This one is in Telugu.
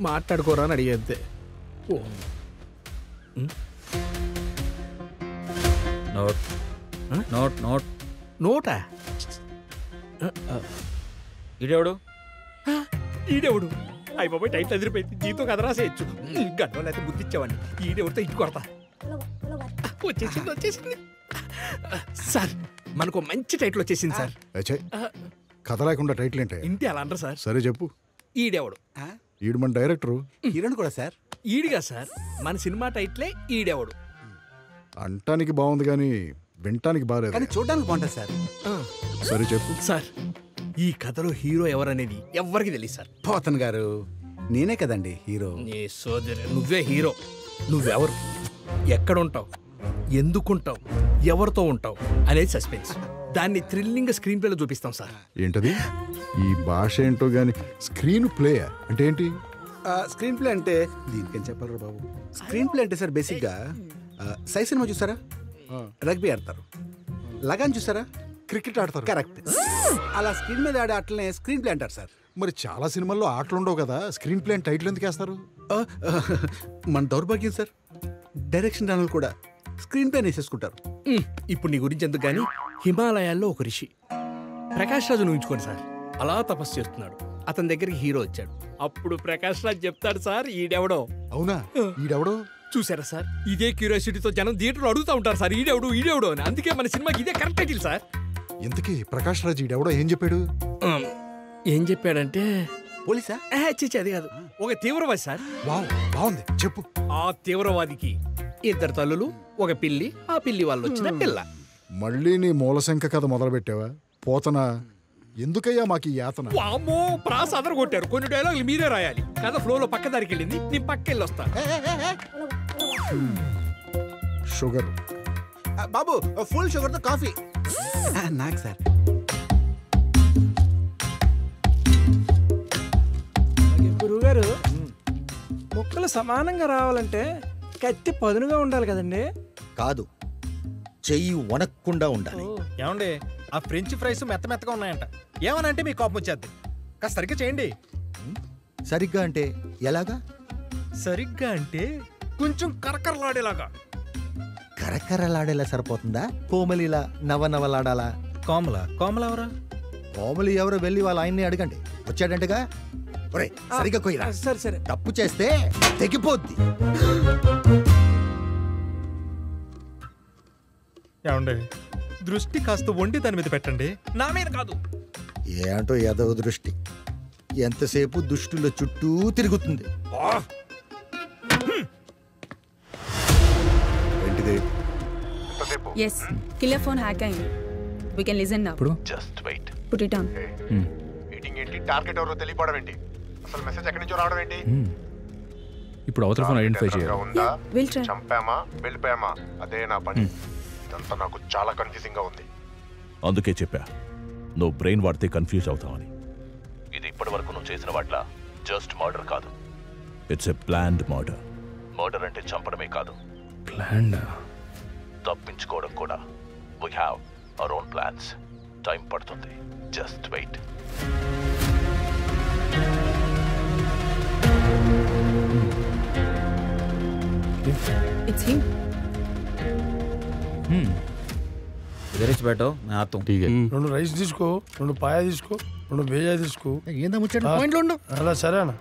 మాట్లాడుకోరా అని అడిగేద్దే. ఓ నోట్ నోట్ నోట్ నోటా? ఇడెవడు? ఈడెవడు? అయ్యి బాబాయ్ టైట్ ఎదిరిపోయింది. జీతం కథ రాసేయచ్చు. గడ్డలు అయితే గుర్తించేవాడిని. ఈడెవడితో ఇటు కొడతా. వచ్చేసింది. సార్ మనకు మంచి టైటిల్ వచ్చేసింది సార్. కథ లేకుండా టైటిల్ ఏంటి? ఇంటి అలా అంటారు సార్. సరే చెప్పు. ఈడెవడు? ఈడు మన డైరెక్టరు. హీరోని కూడా సార్. ఈడిగా సార్ మన సినిమా టైటిలే ఈడెవడు. అంటానికి బాగుంది కానీ వినటానికి బాగాలేదు. కానీ చూడడానికి బాగుంటుంది సార్. సరే చెప్పు. సార్ ఈ కథలో హీరో ఎవరనేది ఎవ్వరికి తెలియదు సార్. పోతన్ గారు నేనే కదండి హీరో. నీ సోదరి నువ్వే హీరో. నువ్వెవరు, ఎక్కడుంటావు, ఎందుకుంటావు, ఎవరితో ఉంటావు అనేది సస్పెన్స్. దాన్ని థ్రిల్లింగ్ స్క్రీన్ ప్లేలో చూపిస్తాం సార్. ఏంటది? ఈ భాష ఏంటో గాని స్క్రీన్ ప్లే అంటే ఏంటి? స్క్రీన్ ప్లే అంటే దీనికేం చెప్పారు బాబు. స్క్రీన్ ప్లే అంటే సార్ బేసిక్గా సై సినిమా చూసారా? రగ్బీ ఆడతారు. లగాన్ చూసారా? క్రికెట్ ఆడతారు. కరెక్ట్. అలా స్క్రీన్ మీద ఆడే ఆటలనే స్క్రీన్ ప్లే అంటారు సార్. మరి చాలా సినిమాల్లో ఆటలు ఉండవు కదా, స్క్రీన్ ప్లే అని టైటిల్ ఎందుకు వేస్తారు? మన దౌర్భాగ్యం సార్. డైరెక్షన్ ఛానల్ కూడా స్క్రీన్ ప్లే వేసేసుకుంటారు. ఇప్పుడు నీ గురించి ఎందుకు కానీ హిమాలయాల్లో ఒక ఋషి ప్రకాష్ రాజును ఊహించుకోండి సార్. అలా తపస్సు చేస్తున్నాడు. అతని దగ్గరికి హీరో వచ్చాడు. అప్పుడు ప్రకాష్ రాజ్ చెప్తాడు సార్ ఈడెవడో. అవునా? ఈడెవడో చూసారా సార్? ఇదే క్యూరియాసిటీతో జనం థియేటర్లో అడుగుతూ ఉంటారు సార్ ఈడెవడు అని. అందుకే మన సినిమాకి ఇదే కరెక్ట్ టైటిల్ సార్. ఇంతకీ ప్రకాష్ రాజ్ ఈడెవడో ఏం చెప్పాడు? ఏం చెప్పాడంటే పోలీసా? చిచ్చి అది కాదు, ఒక తీవ్రవాది సార్. వావ్, బాగుంది, చెప్పు. ఆ తీవ్రవాదికి 2 తల్లులు, ఒక పిల్లి, ఆ పిల్లి వాళ్ళు వచ్చిన పిల్ల. మళ్ళీ నీ మూలశంక కథ మొదలు పెట్టావా? పోతనా ఎందుకయ్యా మాకు ఈ యాతన? వామ్మో, ప్రాస అదర కొట్టారు. కొన్ని డైలాగులు మీరే రాయాలి. కథ ఫ్లోలో పక్క దారికి వెళ్ళింది, నీ పక్కెళ్ళి వస్తాను. షుగర్ బాబు, ఫుల్ షుగర్తో కాఫీ నాకు సార్. గురువుగారు, ముక్కలు సమానంగా రావాలంటే కత్తి పదునుగా ఉండాలి కదండి? కాదు, చెయ్యి వణక్కుండా ఉండాలి. ఏమండి, ఆ ఫ్రెంచ్ ఫ్రైస్ మెత్త మెత్తగా ఉన్నాయంట. ఏమనంటే మీ కోపం వచ్చేద్ది. కాస్త సరిగ్గా చేయండి. సరిగ్గా అంటే ఎలాగా? సరిగ్గా అంటే కొంచెం కరకరలాడేలాగా. కరకరలాడేలా సరిపోతుందా? కోమలిలా నవనవలాడాలా? కోమల ఎవరా? కోమలి ఎవరో వెళ్ళి వాళ్ళ ఆయన్ని అడగండి. వచ్చాడంటగా. ఒరే, సరిగ్గా కొయ్యరా. సరే సరే. తప్పు చేస్తే తెగిపోద్ది. ఏమండి, దృష్టి కాస్త వండి దాని మీద పెట్టండి, నా మీద కాదు. ఏంటో ఏదో దృష్టి ఎంతసేపు దుష్టుల చుట్టూ తిరుగుతుంది. ఏంటిది? Yes, killer phone hack అయింది. We can listen now. Just wait. Put it on. Meeting ఏంటి? టార్గెట్ ఎవరో తెలియపోవడం ఏంటి? అసలు మెసేజ్ ఎక్కడి నుంచో రావడం ఏంటి? ఇప్పుడు అవతల ఫోన్ ఐడెంటిఫై చేయాలి. ఉందా? We'll try. చంపామా వెళ్ళిపోయామా అదే నా పని. ఇదంతా నాకు చాలా కన్ఫ్యూజింగ్ గా ఉంది. అందుకే చెప్పా, నువ్వు బ్రెయిన్ వాడితే కన్ఫ్యూజ్ అవుతావని. ఇది ఇప్పటి వరకు నువ్వు చేసిన వాట్ల జస్ట్ మర్డర్ కాదు, it's a planned murder. Murder అంటే చంపడమే కాదు, ప్లాన్డ్ తప్పించుకోవడం కూడా. We have our own plans. Time పడుతుంది, జస్ట్ వెయిట్. It's him. ఇదరిచి పెట్టో నా ఆతం. 2 రైస్ తీసుకో, 2 పాయ తీసుకో, 2 బేజా తీసుకో. ఏందా ముచ్చట? పాయింట్లు ఉండు. అలా సరేనా?